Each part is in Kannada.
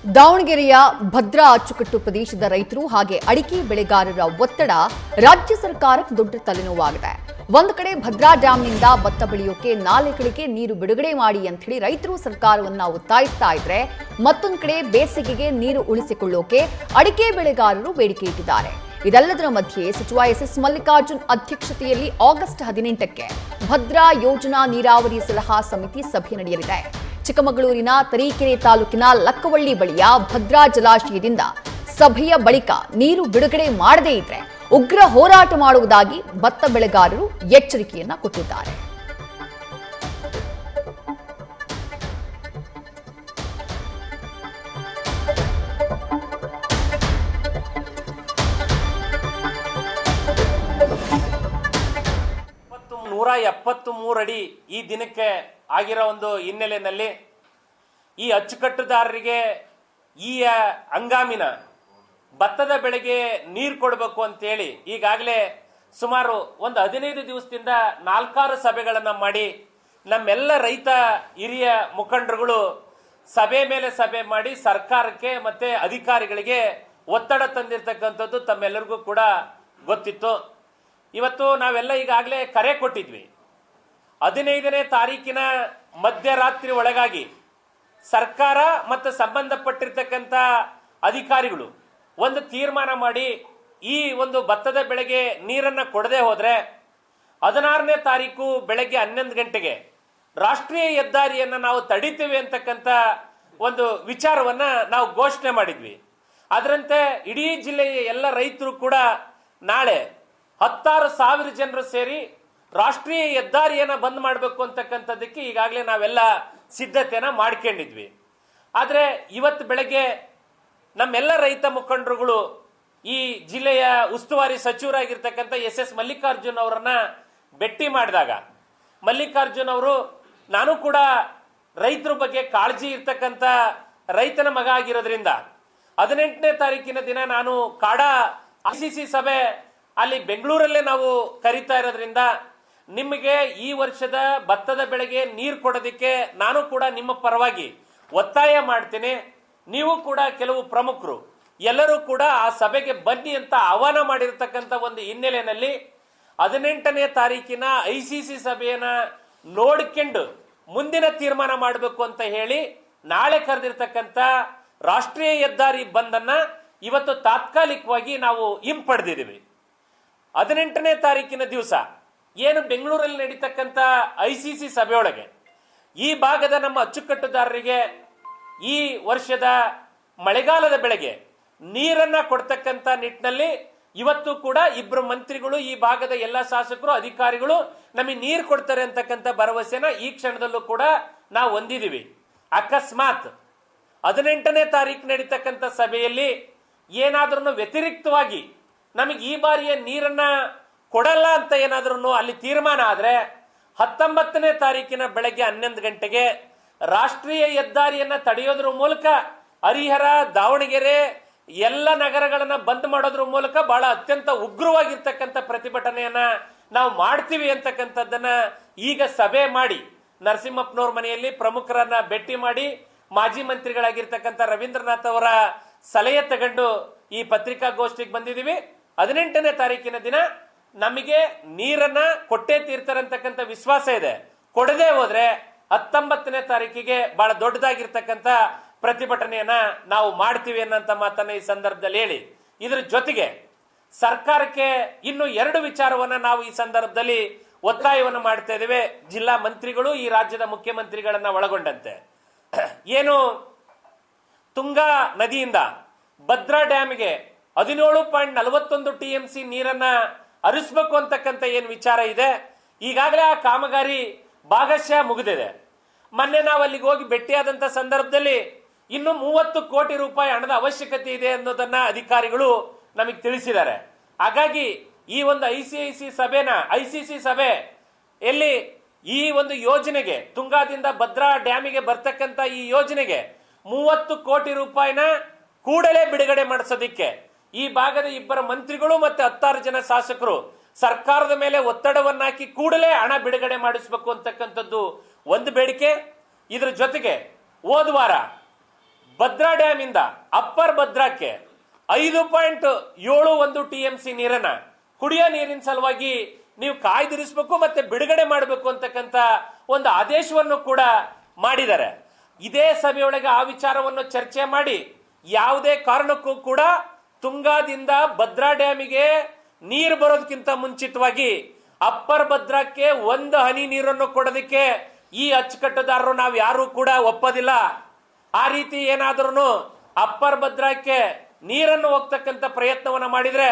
ದಾವಣಗೆರೆಯ ಭದ್ರಾ ಅಚ್ಚುಕಟ್ಟು ಪ್ರದೇಶದ ರೈತರು ಹಾಗೆ ಅಡಿಕೆ ಬೆಳೆಗಾರರ ಒತ್ತಡ ರಾಜ್ಯ ಸರ್ಕಾರಕ್ಕೆ ದೊಡ್ಡ ತಲೆನೋವಾಗಿದೆ. ಒಂದು ಕಡೆ ಭದ್ರಾ ಡ್ಯಾಂನಿಂದ ಭತ್ತ ಬೆಳೆಯೋಕೆ ನಾಲೆಗಳಿಗೆ ನೀರು ಬಿಡುಗಡೆ ಮಾಡಿ ಅಂತ ಹೇಳಿ ರೈತರು ಸರ್ಕಾರವನ್ನ ಒತ್ತಾಯಿಸ್ತಾ ಇದ್ರೆ, ಮತ್ತೊಂದು ಕಡೆ ಬೇಸಿಗೆಗೆ ನೀರು ಉಳಿಸಿಕೊಳ್ಳೋಕೆ ಅಡಿಕೆ ಬೆಳೆಗಾರರು ಬೇಡಿಕೆ ಇಟ್ಟಿದ್ದಾರೆ. ಇದೆಲ್ಲದರ ಮಧ್ಯೆ ಸಚಿವ ಎಸ್ ಮಲ್ಲಿಕಾರ್ಜುನ್ ಅಧ್ಯಕ್ಷತೆಯಲ್ಲಿ ಆಗಸ್ಟ್ 18ಕ್ಕೆ ಭದ್ರಾ ಯೋಜನಾ ನೀರಾವರಿ ಸಲಹಾ ಸಮಿತಿ ಸಭೆ ನಡೆಯಲಿದೆ. ಚಿಕ್ಕಮಗಳೂರಿನ ತರೀಕೆರೆ ತಾಲೂಕಿನ ಲಕ್ಕವಳ್ಳಿ ಬಳಿಯ ಭದ್ರಾ ಜಲಾಶಯದಿಂದ ಸಭೆಯ ಬಳಿಕ ನೀರು ಬಿಡುಗಡೆ ಮಾಡದೇ ಇದ್ರೆ ಉಗ್ರ ಹೋರಾಟ ಮಾಡುವುದಾಗಿ ಭತ್ತ ಬೆಳೆಗಾರರು ಎಚ್ಚರಿಕೆಯನ್ನ ಕೊಟ್ಟಿದ್ದಾರೆ. ನೂರ 73 ಅಡಿ ಈ ದಿನಕ್ಕೆ ಆಗಿರೋ ಒಂದು ಹಿನ್ನೆಲೆಯಲ್ಲಿ ಈ ಅಚ್ಚುಕಟ್ಟುದಾರರಿಗೆ ಈ ಹಂಗಾಮಿನ ಭತ್ತದ ಬೆಳೆಗೆ ನೀರು ಕೊಡಬೇಕು ಅಂತೇಳಿ ಈಗಾಗಲೇ ಸುಮಾರು ಒಂದು 15 ದಿವಸದಿಂದ 4 ಸಭೆಗಳನ್ನು ಮಾಡಿ ನಮ್ಮೆಲ್ಲ ರೈತ ಹಿರಿಯ ಮುಖಂಡರುಗಳು ಸಭೆ ಮೇಲೆ ಸಭೆ ಮಾಡಿ ಸರ್ಕಾರಕ್ಕೆ ಮತ್ತೆ ಅಧಿಕಾರಿಗಳಿಗೆ ಒತ್ತಡ ತಂದಿರತಕ್ಕಂಥದ್ದು ತಮ್ಮೆಲ್ಲರಿಗೂ ಕೂಡ ಗೊತ್ತಿತ್ತು. ಇವತ್ತು ನಾವೆಲ್ಲ ಈಗಾಗಲೇ ಕರೆ ಕೊಟ್ಟಿದ್ವಿ. 15ನೇ ತಾರೀಕಿನ ಮಧ್ಯರಾತ್ರಿ ಒಳಗಾಗಿ ಸರ್ಕಾರ ಮತ್ತು ಸಂಬಂಧಪಟ್ಟಿರ್ತಕ್ಕಂಥ ಅಧಿಕಾರಿಗಳು ಒಂದು ತೀರ್ಮಾನ ಮಾಡಿ ಈ ಒಂದು ಭತ್ತದ ಬೆಳೆಗೆ ನೀರನ್ನು ಕೊಡದೆ ಹೋದ್ರೆ 16ನೇ ತಾರೀಕು ಬೆಳಗ್ಗೆ 11 ಗಂಟೆಗೆ ರಾಷ್ಟ್ರೀಯ ಹೆದ್ದಾರಿಯನ್ನು ನಾವು ತಡಿತೀವಿ ಅಂತಕ್ಕಂಥ ಒಂದು ವಿಚಾರವನ್ನ ನಾವು ಘೋಷಣೆ ಮಾಡಿದ್ವಿ. ಅದರಂತೆ ಇಡೀ ಜಿಲ್ಲೆಯ ಎಲ್ಲ ರೈತರು ಕೂಡ ನಾಳೆ 16,000 ಜನರು ಸೇರಿ ರಾಷ್ಟ್ರೀಯ ಹೆದ್ದಾರಿಯನ್ನ ಬಂದ್ ಮಾಡಬೇಕು ಅಂತಕ್ಕಂಥದ್ದಕ್ಕೆ ಈಗಾಗಲೇ ನಾವೆಲ್ಲ ಸಿದ್ಧತೆಯನ್ನ ಮಾಡ್ಕೊಂಡಿದ್ವಿ. ಆದ್ರೆ ಇವತ್ತು ಬೆಳಗ್ಗೆ ನಮ್ಮೆಲ್ಲ ರೈತ ಮುಖಂಡರುಗಳು ಈ ಜಿಲ್ಲೆಯ ಉಸ್ತುವಾರಿ ಸಚಿವರಾಗಿರ್ತಕ್ಕಂಥ ಎಸ್ ಮಲ್ಲಿಕಾರ್ಜುನ್ ಅವರನ್ನ ಭೇಟಿ ಮಾಡಿದಾಗ ಮಲ್ಲಿಕಾರ್ಜುನ್ ಅವರು, ನಾನು ಕೂಡ ರೈತರ ಬಗ್ಗೆ ಕಾಳಜಿ ಇರ್ತಕ್ಕಂಥ ರೈತನ ಮಗ ಆಗಿರೋದ್ರಿಂದ 18ನೇ ತಾರೀಕಿನ ದಿನ ನಾನು ಕಾಡಾ ICC ಸಭೆ ಅಲ್ಲಿ ಬೆಂಗಳೂರಲ್ಲೇ ನಾವು ಕರೀತಾ ಇರೋದ್ರಿಂದ ನಿಮಗೆ ಈ ವರ್ಷದ ಭತ್ತದ ಬೆಳೆಗೆ ನೀರು ಕೊಡೋದಕ್ಕೆ ನಾನು ಕೂಡ ನಿಮ್ಮ ಪರವಾಗಿ ಒತ್ತಾಯ ಮಾಡ್ತೇನೆ. ನೀವು ಕೂಡ ಕೆಲವು ಪ್ರಮುಖರು ಎಲ್ಲರೂ ಕೂಡ ಆ ಸಭೆಗೆ ಬನ್ನಿ ಅಂತ ಆಹ್ವಾನ ಮಾಡಿರ್ತಕ್ಕಂಥ ಒಂದು ಹಿನ್ನೆಲೆಯಲ್ಲಿ 18ನೇ ತಾರೀಕಿನ ICC ಸಭೆಯನ್ನ ನೋಡ್ಕೊಂಡು ಮುಂದಿನ ತೀರ್ಮಾನ ಮಾಡಬೇಕು ಅಂತ ಹೇಳಿ ನಾಳೆ ಕರೆದಿರ್ತಕ್ಕಂಥ ರಾಷ್ಟ್ರೀಯ ಹೆದ್ದಾರಿ ಬಂದನ್ನ ಇವತ್ತು ತಾತ್ಕಾಲಿಕವಾಗಿ ನಾವು ಹಿಂಪಡೆದಿದ್ದೀವಿ. 18ನೇ ತಾರೀಕಿನ ದಿವಸ ಏನು ಬೆಂಗಳೂರಲ್ಲಿ ನಡೀತಕ್ಕಂಥ ICC ಸಭೆಯೊಳಗೆ ಈ ಭಾಗದ ನಮ್ಮ ಅಚ್ಚುಕಟ್ಟುದಾರರಿಗೆ ಈ ವರ್ಷದ ಮಳೆಗಾಲದ ಬೆಳೆಗೆ ನೀರನ್ನ ಕೊಡ್ತಕ್ಕಂಥ ನಿಟ್ಟಿನಲ್ಲಿ ಇವತ್ತು ಕೂಡ 2 ಮಂತ್ರಿಗಳು, ಈ ಭಾಗದ ಎಲ್ಲ ಶಾಸಕರು, ಅಧಿಕಾರಿಗಳು ನಮಗೆ ನೀರು ಕೊಡ್ತಾರೆ ಅಂತಕ್ಕಂಥ ಭರವಸೆನ ಈ ಕ್ಷಣದಲ್ಲೂ ಕೂಡ ನಾವು ಹೊಂದಿದ್ದೀವಿ. ಅಕಸ್ಮಾತ್ 18ನೇ ತಾರೀಕು ನಡೀತಕ್ಕಂಥ ಸಭೆಯಲ್ಲಿ ಏನಾದ್ರೂ ವ್ಯತಿರಿಕ್ತವಾಗಿ ನಮಗೆ ಈ ಬಾರಿಯ ನೀರನ್ನ ಕೊಡಲ್ಲ ಅಂತ ಏನಾದ್ರೂ ಅಲ್ಲಿ ತೀರ್ಮಾನ ಆದ್ರೆ 19ನೇ ತಾರೀಕಿನ ಬೆಳಗ್ಗೆ 11 ಗಂಟೆಗೆ ರಾಷ್ಟ್ರೀಯ ಹೆದ್ದಾರಿಯನ್ನ ತಡೆಯೋದ್ರ ಮೂಲಕ ಹರಿಹರ, ದಾವಣಗೆರೆ ಎಲ್ಲ ನಗರಗಳನ್ನ ಬಂದ್ ಮಾಡೋದ್ರ ಮೂಲಕ ಬಹಳ ಅತ್ಯಂತ ಉಗ್ರವಾಗಿರ್ತಕ್ಕಂಥ ಪ್ರತಿಭಟನೆಯನ್ನ ನಾವು ಮಾಡ್ತೀವಿ ಅಂತಕ್ಕಂಥದ್ದನ್ನ ಈಗ ಸಭೆ ಮಾಡಿ ನರಸಿಂಹಪ್ಪನವ್ರ ಮನೆಯಲ್ಲಿ ಪ್ರಮುಖರನ್ನ ಭೇಟಿ ಮಾಡಿ ಮಾಜಿ ಮಂತ್ರಿಗಳಾಗಿರ್ತಕ್ಕಂಥ ರವೀಂದ್ರನಾಥ್ ಅವರ ಸಲಹೆ ತಗೊಂಡು ಈ ಪತ್ರಿಕಾಗೋಷ್ಠಿಗೆ ಬಂದಿದ್ದೀವಿ. 18ನೇ ತಾರೀಕಿನ ದಿನ ನಮಗೆ ನೀರನ್ನ ಕೊಟ್ಟೇ ತೀರ್ತಾರೆ ಅಂತಕ್ಕಂಥ ವಿಶ್ವಾಸ ಇದೆ. ಕೊಡದೆ ಹೋದ್ರೆ 19ನೇ ತಾರೀಕಿಗೆ ಬಹಳ ದೊಡ್ಡದಾಗಿರ್ತಕ್ಕಂಥ ಪ್ರತಿಭಟನೆಯನ್ನ ನಾವು ಮಾಡ್ತೀವಿ ಅನ್ನೋಂಥ ಮಾತನ್ನ ಈ ಸಂದರ್ಭದಲ್ಲಿ ಹೇಳಿ, ಇದ್ರ ಜೊತೆಗೆ ಸರ್ಕಾರಕ್ಕೆ ಇನ್ನು 2 ವಿಚಾರವನ್ನ ನಾವು ಈ ಸಂದರ್ಭದಲ್ಲಿ ಒತ್ತಾಯವನ್ನು ಮಾಡ್ತಾ ಇದ್ದೇವೆ. ಜಿಲ್ಲಾ ಮಂತ್ರಿಗಳು, ಈ ರಾಜ್ಯದ ಮುಖ್ಯಮಂತ್ರಿಗಳನ್ನ ಒಳಗೊಂಡಂತೆ ಏನು ತುಂಗಾ ನದಿಯಿಂದ ಭದ್ರಾ ಡ್ಯಾಮ್ಗೆ 17.41 TMC ನೀರನ್ನ ಹರಿಸಬೇಕು ಅಂತಕ್ಕಂಥ ಏನು ವಿಚಾರ ಇದೆ, ಈಗಾಗಲೇ ಆ ಕಾಮಗಾರಿ ಭಾಗಶಃ ಮುಗಿದಿದೆ. ಮೊನ್ನೆ ನಾವು ಅಲ್ಲಿಗೆ ಹೋಗಿ ಭೇಟಿಯಾದಂತ ಸಂದರ್ಭದಲ್ಲಿ ಇನ್ನು 30 ಕೋಟಿ ರೂಪಾಯಿ ಹಣದ ಅವಶ್ಯಕತೆ ಇದೆ ಅನ್ನೋದನ್ನ ಅಧಿಕಾರಿಗಳು ನಮಗೆ ತಿಳಿಸಿದ್ದಾರೆ. ಹಾಗಾಗಿ ಈ ಒಂದು ICC ಸಭೆ ಎಲ್ಲಿ ಈ ಒಂದು ಯೋಜನೆಗೆ, ತುಂಗಾದಿಂದ ಭದ್ರಾ ಡ್ಯಾಮಿಗೆ ಬರ್ತಕ್ಕಂಥ ಈ ಯೋಜನೆಗೆ 30 ಕೋಟಿ ರೂಪಾಯಿನ ಕೂಡಲೇ ಬಿಡುಗಡೆ ಮಾಡಿಸೋದಿಕ್ಕೆ ಈ ಭಾಗದ 2 ಮಂತ್ರಿಗಳು ಮತ್ತೆ 16 ಜನ ಶಾಸಕರು ಸರ್ಕಾರದ ಮೇಲೆ ಒತ್ತಡವನ್ನಾಕಿ ಕೂಡಲೇ ಹಣ ಬಿಡುಗಡೆ ಮಾಡಿಸಬೇಕು ಅಂತಕ್ಕಂಥದ್ದು ಒಂದು ಬೇಡಿಕೆ. ಇದರ ಜೊತೆಗೆ ಹೋದ ವಾರ ಭದ್ರಾ ಡ್ಯಾಮ್ ಇಂದ ಅಪ್ಪರ್ ಭದ್ರಾಕ್ಕೆ 5.71 TMC ನೀರನ್ನ ಕುಡಿಯೋ ನೀರಿನ ಸಲುವಾಗಿ ನೀವು ಕಾಯ್ದಿರಿಸಬೇಕು ಮತ್ತೆ ಬಿಡುಗಡೆ ಮಾಡಬೇಕು ಅಂತಕ್ಕಂಥ ಒಂದು ಆದೇಶವನ್ನು ಕೂಡ ಮಾಡಿದ್ದಾರೆ. ಇದೇ ಸಭೆಯೊಳಗೆ ಆ ವಿಚಾರವನ್ನು ಚರ್ಚೆ ಮಾಡಿ ಯಾವುದೇ ಕಾರಣಕ್ಕೂ ಕೂಡ ತುಂಗಾದಿಂದ ಭದ್ರಾ ಡ್ಯಾಮಿಗೆ ನೀರು ಬರೋದಕ್ಕಿಂತ ಮುಂಚಿತವಾಗಿ ಅಪ್ಪರ್ ಭದ್ರಾಕ್ಕೆ ಒಂದು ಹನಿ ನೀರನ್ನು ಕೊಡೋದಕ್ಕೆ ಈ ಅಚ್ಚುಕಟ್ಟುದಾರರು ನಾವು ಯಾರು ಕೂಡ ಒಪ್ಪೋದಿಲ್ಲ. ಆ ರೀತಿ ಏನಾದ್ರೂ ಅಪ್ಪರ್ ಭದ್ರಾಕ್ಕೆ ನೀರನ್ನು ಹೋಗ್ತಕ್ಕಂಥ ಪ್ರಯತ್ನವನ್ನ ಮಾಡಿದ್ರೆ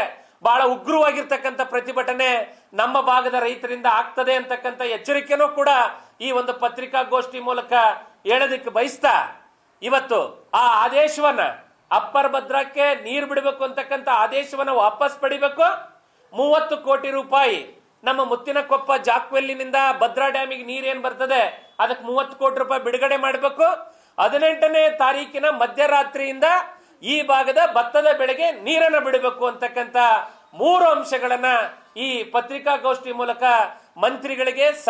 ಬಹಳ ಉಗ್ರವಾಗಿರ್ತಕ್ಕಂಥ ಪ್ರತಿಭಟನೆ ನಮ್ಮ ಭಾಗದ ರೈತರಿಂದ ಆಗ್ತದೆ ಅಂತಕ್ಕಂಥ ಎಚ್ಚರಿಕೆನೂ ಕೂಡ ಈ ಒಂದು ಪತ್ರಿಕಾಗೋಷ್ಠಿ ಮೂಲಕ ಹೇಳೋದಕ್ಕೆ ಬಯಸ್ತಾ ಇವತ್ತು ಆ ಆದೇಶವನ್ನ ಅಪ್ಪರ್ ಭದ್ರಾಕ್ಕೆ ನೀರು ಬಿಡಬೇಕು ಅಂತಕ್ಕಂಥ ಆದೇಶವನ್ನ ವಾಪಸ್ ಪಡಿಬೇಕು. 30 ಕೋಟಿ ರೂಪಾಯಿ ನಮ್ಮ ಮುತ್ತಿನಕೊಪ್ಪ ಜಾಕ್ವೆಲ್ಲಿನಿಂದ ಭದ್ರಾ ಡ್ಯಾಮಿಗೆ ನೀರೇನ್ ಬರ್ತದೆ ಅದಕ್ಕೆ 30 ಕೋಟಿ ರೂಪಾಯಿ ಬಿಡುಗಡೆ ಮಾಡಬೇಕು. 18ನೇ ತಾರೀಕಿನ ಮಧ್ಯರಾತ್ರಿಯಿಂದ ಈ ಭಾಗದ ಭತ್ತದ ಬೆಳೆಗೆ ನೀರನ್ನು ಬಿಡಬೇಕು ಅಂತಕ್ಕಂಥ 3 ಅಂಶಗಳನ್ನ ಈ ಪತ್ರಿಕಾಗೋಷ್ಠಿ ಮೂಲಕ ಮಂತ್ರಿಗಳಿಗೆ